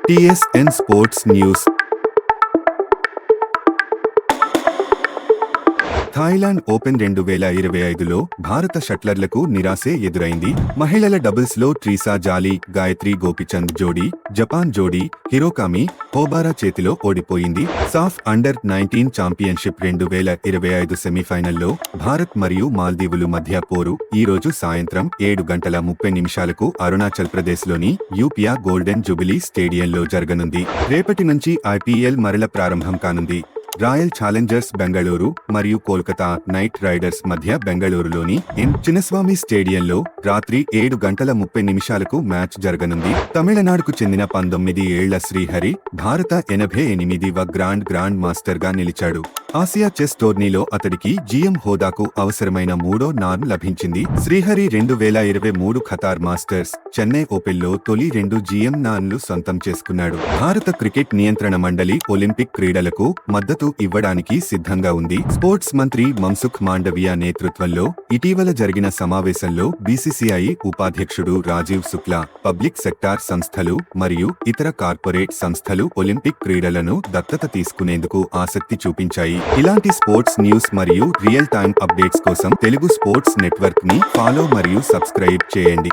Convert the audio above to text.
TSN Sports News. Thailand open 2025లో భారత షట్లర్లకు నిరాశే ఎదురైంది. మహిళల డబుల్స్లో ట్రీసా జాలీ, గాయత్రి గోపిచంద్ జోడీ, జపాన్ జోడీ హిరోకామి హోబారా చేతిలో ఓడిపోయింది. సాఫ్ అండర్-19 ఛాంపియన్షిప్ 2025 సెమీఫైనల్లో భారత్ మరియు మాల్దీవులు మధ్య పోరు ఈ రోజు సాయంత్రం 7:30 అరుణాచల్ ప్రదేశ్లోని యూపియా గోల్డెన్ జూబిలీ స్టేడియంలో జరగనుంది. రేపటి నుంచి IPL మరల ప్రారంభం కానుంది. రాయల్ ఛాలెంజర్స్ బెంగళూరు మరియు కోల్కతా నైట్ రైడర్స్ మధ్య బెంగళూరులోని చిన్నస్వామి స్టేడియంలో రాత్రి 7:30 మ్యాచ్ జరగనుంది. తమిళనాడుకు చెందిన 19 ఏళ్ల శ్రీహరి భారత 88వ గ్రాండ్ మాస్టర్ గా నిలిచాడు. ఆసియా చెస్ టోర్నీలో అతడికి GM హోదాకు అవసరమైన 3వ నార్మ్ లభించింది. శ్రీహరి 2023 ఖతార్ మాస్టర్స్, చెన్నై ఓపెన్లో తొలి 2 GM నార్మ్లు సొంతం చేసుకున్నాడు. భారత క్రికెట్ నియంత్రణ మండలి ఒలింపిక్ క్రీడలకు మద్దతు ఇవ్వడానికి సిద్ధంగా ఉంది. స్పోర్ట్స్ మంత్రి మన్సుఖ్ మాండవియా నేతృత్వంలో ఇటీవల జరిగిన సమావేశంలో BCCI ఉపాధ్యక్షుడు రాజీవ్ శుక్లా పబ్లిక్ సెక్టార్ సంస్థలు మరియు ఇతర కార్పొరేట్ సంస్థలు ఒలింపిక్ క్రీడలను దత్తత తీసుకునేందుకు ఆసక్తి చూపించాయి. ఇలాంటి స్పోర్ట్స్ న్యూస్ మరియు రియల్ టైమ్ అప్డేట్స్ కోసం తెలుగు స్పోర్ట్స్ నెట్వర్క్ ని ఫాలో మరియు సబ్స్క్రైబ్ చేయండి.